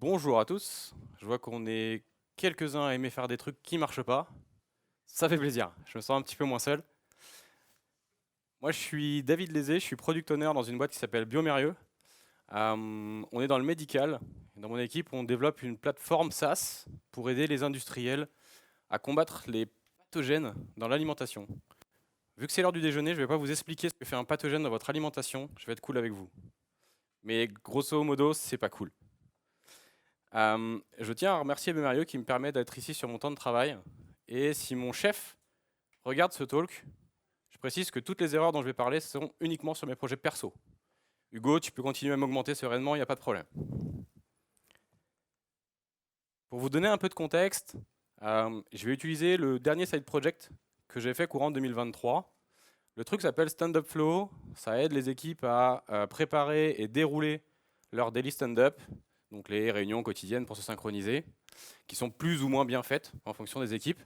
Bonjour à tous, je vois qu'on est quelques-uns à aimer faire des trucs qui marchent pas. Ça fait plaisir, je me sens un petit peu moins seul. Moi je suis David Lézé, je suis product owner dans une boîte qui s'appelle Biomérieux. On est dans le médical. Dans mon équipe, on développe une plateforme SaaS pour aider les industriels à combattre les pathogènes dans l'alimentation. Vu que c'est l'heure du déjeuner, je ne vais pas vous expliquer ce que fait un pathogène dans votre alimentation, je vais être cool avec vous. Mais grosso modo, c'est pas cool. Je tiens à remercier Biomérieux qui me permet d'être ici sur mon temps de travail. Et si mon chef regarde ce talk, je précise que toutes les erreurs dont je vais parler seront uniquement sur mes projets perso. Hugo, tu peux continuer à m'augmenter sereinement, il n'y a pas de problème. Pour vous donner un peu de contexte, je vais utiliser le dernier side project que j'ai fait courant 2023. Le truc s'appelle Stand Up Flow. Ça aide les équipes à préparer et dérouler leur daily stand-up, donc les réunions quotidiennes pour se synchroniser, qui sont plus ou moins bien faites en fonction des équipes.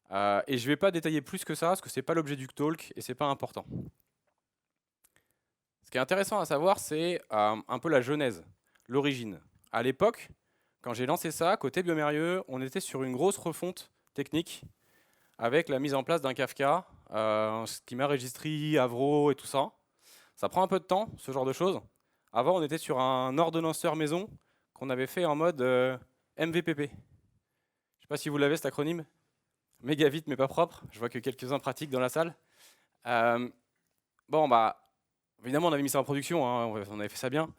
Et je ne vais pas détailler plus que ça, parce que ce n'est pas l'objet du talk et ce n'est pas important. Ce qui est intéressant à savoir, c'est un peu la genèse, l'origine. À l'époque, quand j'ai lancé ça, côté Biomérieux, on était sur une grosse refonte technique avec la mise en place d'un Kafka, Schema Registry, Avro et tout ça. Ça prend un peu de temps, ce genre de choses. Avant, on était sur un ordonnanceur maison qu'on avait fait en mode MVPP. Je ne sais pas si vous l'avez cet acronyme. Méga vite mais pas propre. Je vois que quelques-uns pratiquent dans la salle. Bon, bah, évidemment, on avait mis ça en production, hein, on avait fait ça bien.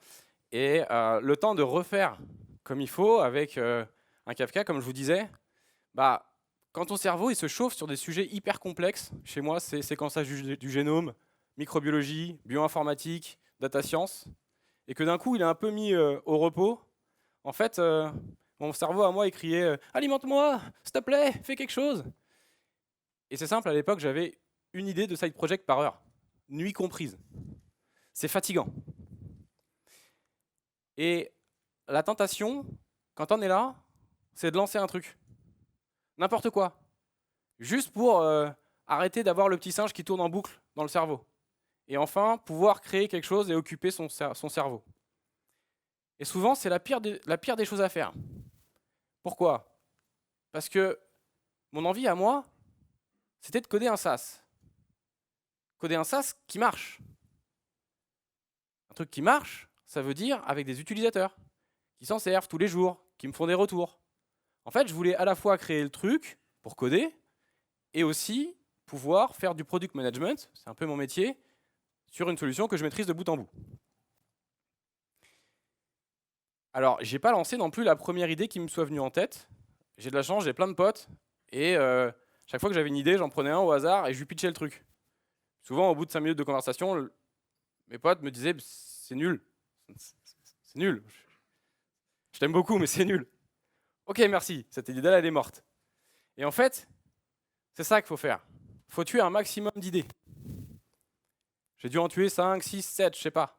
Et le temps de refaire comme il faut avec un Kafka, comme je vous disais, bah, quand ton cerveau il se chauffe sur des sujets hyper complexes, chez moi c'est séquençage du génome, microbiologie, bioinformatique, data science, et que d'un coup il est un peu mis au repos, en fait, mon cerveau à moi il criait alimente-moi, s'il te plaît, fais quelque chose. Et c'est simple, à l'époque j'avais une idée de side project par heure, nuit comprise. C'est fatigant. Et la tentation, quand on est là, c'est de lancer un truc. N'importe quoi. Juste pour arrêter d'avoir le petit singe qui tourne en boucle dans le cerveau. Et enfin, pouvoir créer quelque chose et occuper son cerveau. Et souvent, c'est la pire des choses à faire. Pourquoi? Parce que mon envie à moi, c'était de coder un SaaS. Coder un SaaS qui marche. Un truc qui marche, ça veut dire avec des utilisateurs qui s'en servent tous les jours, qui me font des retours. En fait, je voulais à la fois créer le truc pour coder et aussi pouvoir faire du product management, c'est un peu mon métier, sur une solution que je maîtrise de bout en bout. Alors, j'ai pas lancé non plus la première idée qui me soit venue en tête. J'ai de la chance, j'ai plein de potes, et chaque fois que j'avais une idée, j'en prenais un au hasard et je lui pitchais le truc. Souvent, au bout de 5 minutes de conversation, mes potes me disaient c'est nul. C'est nul. Je t'aime beaucoup, mais c'est nul. Ok, merci, cette idée-là, elle est morte. Et en fait, c'est ça qu'il faut faire. Il faut tuer un maximum d'idées. J'ai dû en tuer 5, 6, 7, je sais pas.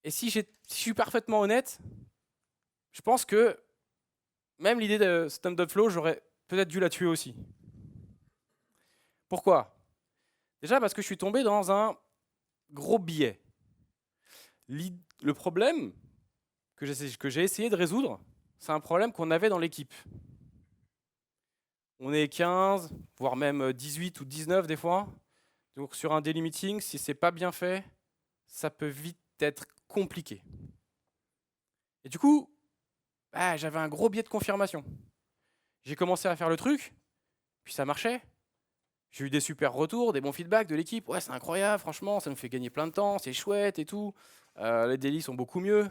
Et si je suis parfaitement honnête, je pense que même l'idée de Stand-Up Flow, j'aurais peut-être dû la tuer aussi. Pourquoi? Déjà parce que je suis tombé dans un gros biais. Le problème que j'ai essayé de résoudre, c'est un problème qu'on avait dans l'équipe. On est 15, voire même 18 ou 19 des fois. Donc sur un daily meeting, si c'est pas bien fait, ça peut vite être compliqué. Et du coup, j'avais un gros biais de confirmation. J'ai commencé à faire le truc, puis ça marchait. J'ai eu des super retours, des bons feedbacks de l'équipe. Ouais, c'est incroyable, franchement, ça nous fait gagner plein de temps, c'est chouette et tout. Les délits sont beaucoup mieux.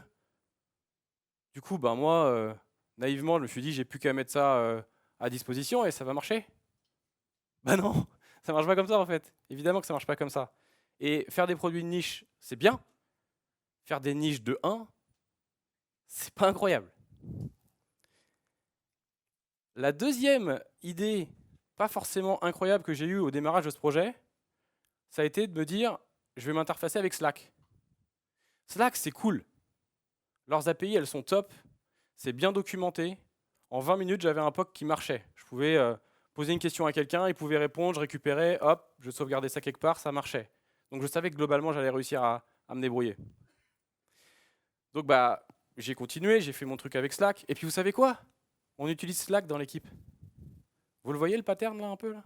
Du coup, moi, naïvement, je me suis dit, j'ai plus qu'à mettre ça à disposition et ça va marcher. Bah non, ça marche pas comme ça en fait. Évidemment que ça marche pas comme ça. Et faire des produits de niche, c'est bien. Faire des niches de 1, c'est pas incroyable. La deuxième idée, pas forcément incroyable, que j'ai eue au démarrage de ce projet, ça a été de me dire, je vais m'interfacer avec Slack. Slack, c'est cool. Leurs API, elles sont top. C'est bien documenté. En 20 minutes, j'avais un POC qui marchait. Je pouvais poser une question à quelqu'un, il pouvait répondre, je récupérais, hop, je sauvegardais ça quelque part, ça marchait. Donc je savais que globalement, j'allais réussir à me débrouiller. Donc j'ai continué, j'ai fait mon truc avec Slack. Et puis vous savez quoi? On utilise Slack dans l'équipe. Vous le voyez le pattern là un peu là?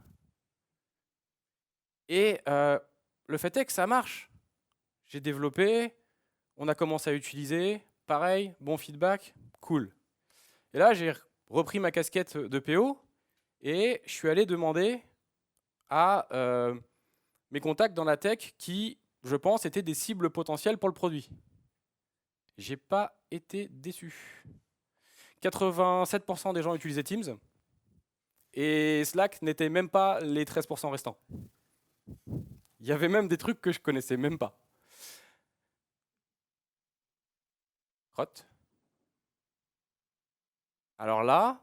Et le fait est que ça marche. J'ai développé, on a commencé à utiliser, pareil, bon feedback, cool. Et là, j'ai repris ma casquette de PO et je suis allé demander à mes contacts dans la tech qui, je pense, étaient des cibles potentielles pour le produit. J'ai pas été déçu. 87% des gens utilisaient Teams et Slack n'était même pas les 13% restants. Il y avait même des trucs que je connaissais même pas. Crotte. Alors là,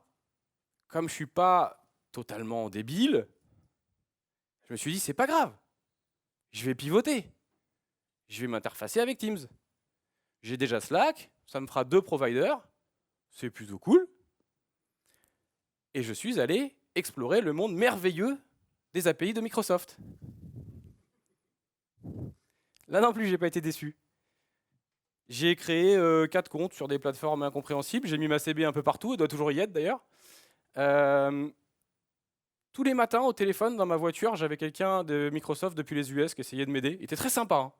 comme je suis pas totalement débile, je me suis dit c'est pas grave. Je vais pivoter. Je vais m'interfacer avec Teams. J'ai déjà Slack, ça me fera 2 providers, c'est plutôt cool. Et je suis allé explorer le monde merveilleux des API de Microsoft. Là non plus, j'ai pas été déçu. J'ai créé 4 comptes sur des plateformes incompréhensibles. J'ai mis ma CB un peu partout, elle doit toujours y être d'ailleurs. Tous les matins au téléphone dans ma voiture, j'avais quelqu'un de Microsoft depuis les US qui essayait de m'aider. Il était très sympa. Hein.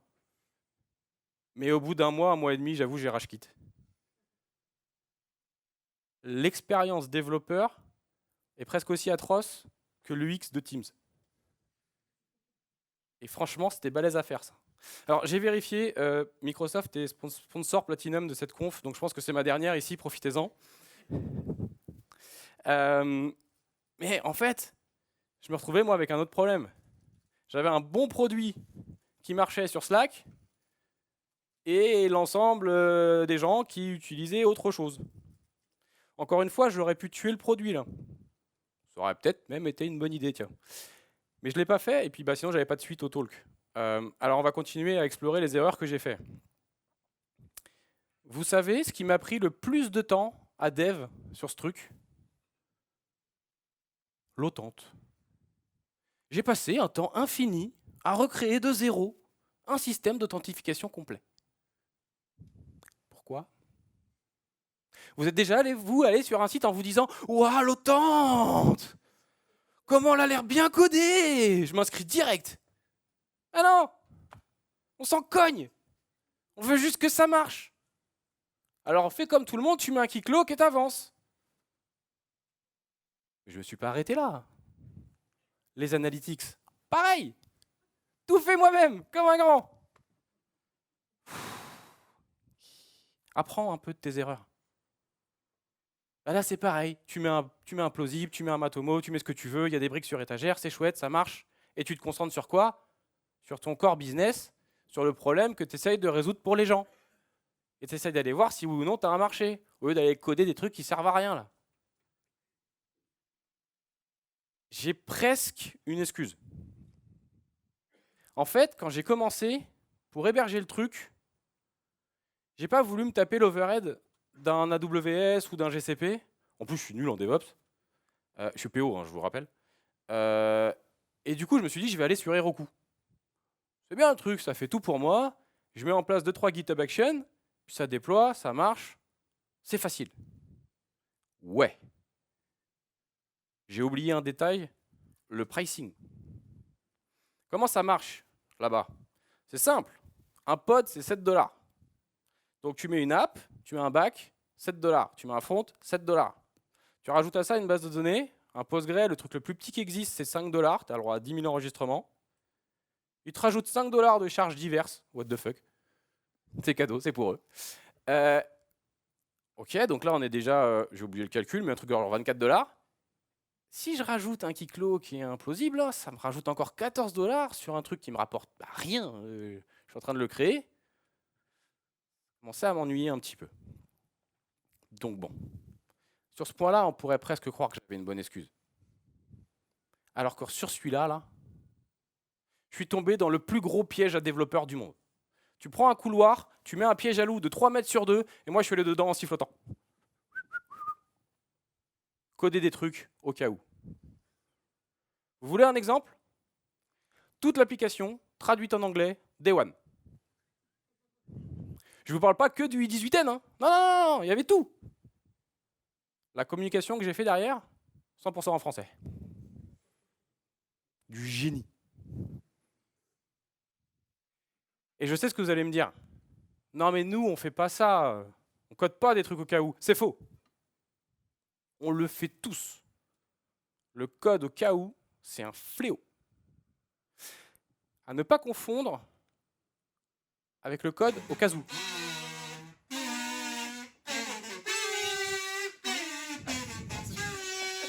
Mais au bout d'un mois et demi, j'avoue, j'ai rage quitte. L'expérience développeur est presque aussi atroce que l'UX de Teams. Et franchement, c'était balèze à faire ça. Alors j'ai vérifié, Microsoft est sponsor Platinum de cette conf, donc je pense que c'est ma dernière ici, profitez-en. Mais en fait, je me retrouvais moi avec un autre problème. J'avais un bon produit qui marchait sur Slack et l'ensemble des gens qui utilisaient autre chose. Encore une fois, j'aurais pu tuer le produit là. Ça aurait peut-être même été une bonne idée, tiens. Mais je ne l'ai pas fait, et puis sinon j'avais pas de suite au talk. Alors on va continuer à explorer les erreurs que j'ai faites. Vous savez ce qui m'a pris le plus de temps à dev sur ce truc? L'autente. J'ai passé un temps infini à recréer de zéro un système d'authentification complet. Pourquoi? Vous êtes déjà allé, vous, aller sur un site en vous disant « Ouah, l'autente! Comment elle a l'air bien codée! Je m'inscris direct !» Ah non! On s'en cogne! On veut juste que ça marche! Alors fais comme tout le monde, tu mets un kick-lock et t'avances. Je ne me suis pas arrêté là. Les analytics, pareil! Tout fait moi-même, comme un grand! Apprends un peu de tes erreurs. Là, c'est pareil. Tu mets un plausible, tu mets un Matomo, tu mets ce que tu veux, il y a des briques sur étagère, c'est chouette, ça marche. Et tu te concentres sur quoi? Sur ton core business, sur le problème que tu essayes de résoudre pour les gens. Et tu essayes d'aller voir si oui ou non tu as un marché, au lieu d'aller coder des trucs qui servent à rien. Là. J'ai presque une excuse. En fait, quand j'ai commencé, pour héberger le truc, j'ai pas voulu me taper l'overhead d'un AWS ou d'un GCP. En plus, je suis nul en DevOps. Je suis PO, hein, je vous rappelle. Et du coup, je me suis dit, je vais aller sur Heroku. C'est bien un truc, ça fait tout pour moi. Je mets en place 2-3 GitHub Actions, puis ça déploie, ça marche. C'est facile. Ouais. J'ai oublié un détail, le pricing. Comment ça marche là-bas? C'est simple. Un pod, c'est 7 $. Donc tu mets une app, tu mets un back, 7 $. Tu mets un front, 7 $. Tu rajoutes à ça une base de données, un Postgre, le truc le plus petit qui existe, c'est 5 $. Tu as le droit à 10 000 enregistrements. Ils te rajoutent 5 $ de charges diverses. What the fuck? C'est cadeau, c'est pour eux. Ok, donc là on est déjà, j'ai oublié le calcul, mais un truc de 24 $. Si je rajoute un Kiklo qui est implausible, là, ça me rajoute encore 14 $ sur un truc qui me rapporte rien. Je suis en train de le créer. Je commençais à m'ennuyer un petit peu. Donc bon. Sur ce point-là, on pourrait presque croire que j'avais une bonne excuse. Alors que sur celui-là, là, je suis tombé dans le plus gros piège à développeurs du monde. Tu prends un couloir, tu mets un piège à loup de 3 mètres sur 2, et moi je suis allé dedans en sifflotant. Coder des trucs au cas où. Vous voulez un exemple? Toute l'application traduite en anglais, Day One. Je vous parle pas que du i18N, hein. Non, non, non, non, il y avait tout. La communication que j'ai fait derrière, 100% en français. Du génie. Et je sais ce que vous allez me dire. Non, mais nous, on fait pas ça. On code pas des trucs au cas où. C'est faux. On le fait tous. Le code au cas où, c'est un fléau. À ne pas confondre avec le code au cas où.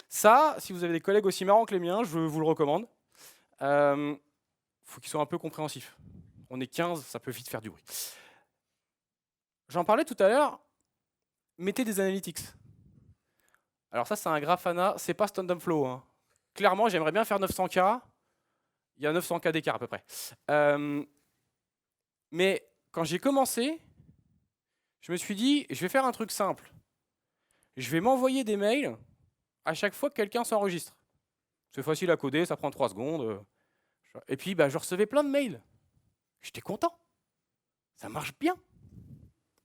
Ça, si vous avez des collègues aussi marrants que les miens, je vous le recommande. Faut qu'ils soient un peu compréhensifs. On est 15, ça peut vite faire du bruit. J'en parlais tout à l'heure, mettez des analytics. Alors ça, c'est un Grafana, c'est pas Stand Flow, hein. Clairement, j'aimerais bien faire 900K. Il y a 900K d'écart à peu près. Mais quand j'ai commencé, je me suis dit, je vais faire un truc simple. Je vais m'envoyer des mails à chaque fois que quelqu'un s'enregistre. C'est facile à coder, ça prend 3 secondes. Et puis, je recevais plein de mails. J'étais content. Ça marche bien.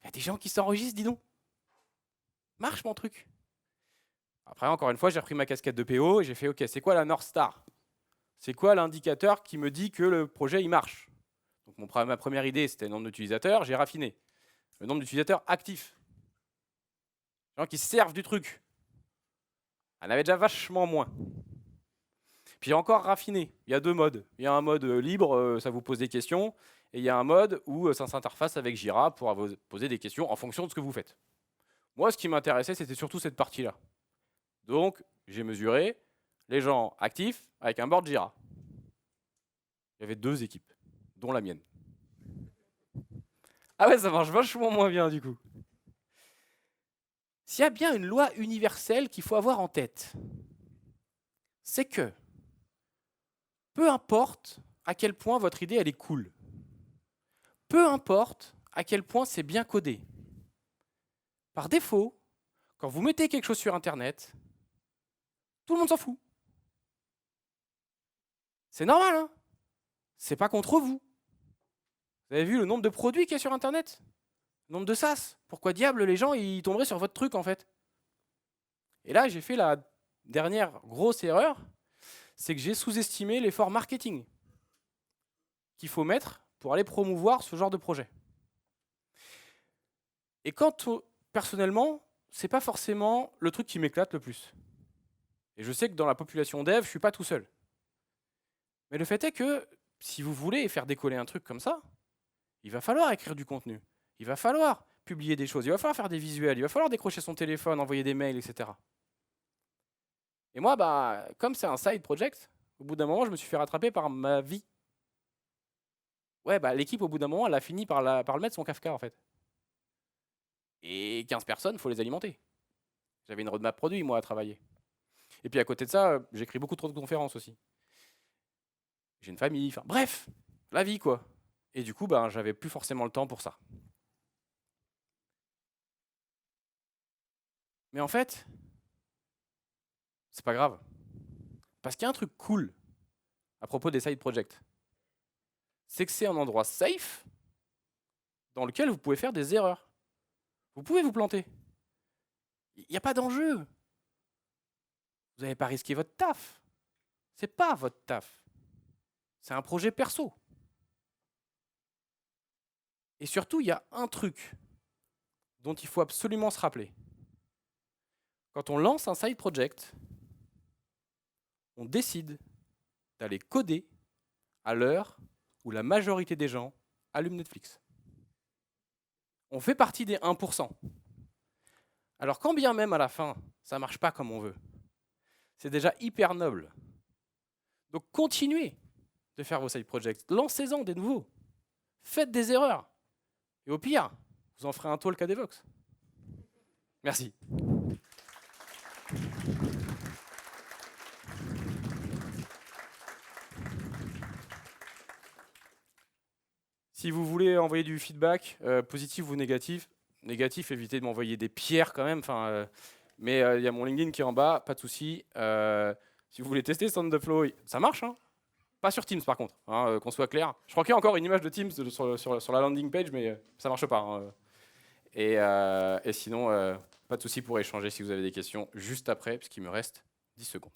Il y a des gens qui s'enregistrent, dis donc. Marche mon truc. Après, encore une fois, j'ai repris ma casquette de PO et j'ai fait, OK, c'est quoi la North Star? C'est quoi l'indicateur qui me dit que le projet, il marche? Donc ma première idée, c'était le nombre d'utilisateurs. J'ai raffiné. Le nombre d'utilisateurs actifs. Les gens qui se servent du truc. Il y en avait déjà vachement moins. Puis encore raffiné. Il y a 2 modes. Il y a un mode libre, ça vous pose des questions. Et il y a un mode où ça s'interface avec Jira pour vous poser des questions en fonction de ce que vous faites. Moi, ce qui m'intéressait, c'était surtout cette partie-là. Donc, j'ai mesuré les gens actifs avec un board Jira. Il y avait 2 équipes, dont la mienne. Ah ouais, ça marche vachement moins bien du coup. S'il y a bien une loi universelle qu'il faut avoir en tête, c'est que peu importe à quel point votre idée elle est cool, peu importe à quel point c'est bien codé, par défaut, quand vous mettez quelque chose sur Internet, tout le monde s'en fout. C'est normal, hein? C'est pas contre vous. Vous avez vu le nombre de produits qu'il y a sur Internet? Le nombre de SaaS? Pourquoi diable les gens ils tomberaient sur votre truc en fait? Et là, j'ai fait la dernière grosse erreur, c'est que j'ai sous-estimé l'effort marketing qu'il faut mettre pour aller promouvoir ce genre de projet. Et personnellement, c'est pas forcément le truc qui m'éclate le plus. Et je sais que dans la population dev, je suis pas tout seul. Mais le fait est que si vous voulez faire décoller un truc comme ça, il va falloir écrire du contenu. Il va falloir publier des choses. Il va falloir faire des visuels. Il va falloir décrocher son téléphone, envoyer des mails, etc. Et moi, comme c'est un side project, au bout d'un moment, je me suis fait rattraper par ma vie. Ouais, l'équipe, au bout d'un moment, elle a fini par le mettre son Kafka, en fait. Et 15 personnes, il faut les alimenter. J'avais une roadmap produit, moi, à travailler. Et puis à côté de ça, j'écris beaucoup trop de conférences aussi. J'ai une famille, enfin bref, la vie, quoi. Et du coup, j'avais plus forcément le temps pour ça. Mais en fait, c'est pas grave. Parce qu'il y a un truc cool à propos des side projects. C'est que c'est un endroit safe dans lequel vous pouvez faire des erreurs. Vous pouvez vous planter. Il n'y a pas d'enjeu. Vous n'avez pas risqué votre taf. C'est pas votre taf. C'est un projet perso. Et surtout, il y a un truc dont il faut absolument se rappeler. Quand on lance un side project, on décide d'aller coder à l'heure où la majorité des gens allument Netflix. On fait partie des 1%. Alors quand bien même à la fin, ça ne marche pas comme on veut, c'est déjà hyper noble. Donc continuez de faire vos side projects, lancez-en des nouveaux, faites des erreurs. Et au pire, vous en ferez un talk à Devox. Merci. Si vous voulez envoyer du feedback, positif ou négatif, évitez de m'envoyer des pierres quand même. Mais il y a mon LinkedIn qui est en bas, pas de souci. Si vous voulez tester Sound of Flow, ça marche, hein. Pas sur Teams par contre, hein, qu'on soit clair. Je crois qu'il y a encore une image de Teams sur la landing page, mais ça marche pas. Hein. Et sinon, pas de souci pour échanger si vous avez des questions juste après, puisqu'il me reste 10 secondes.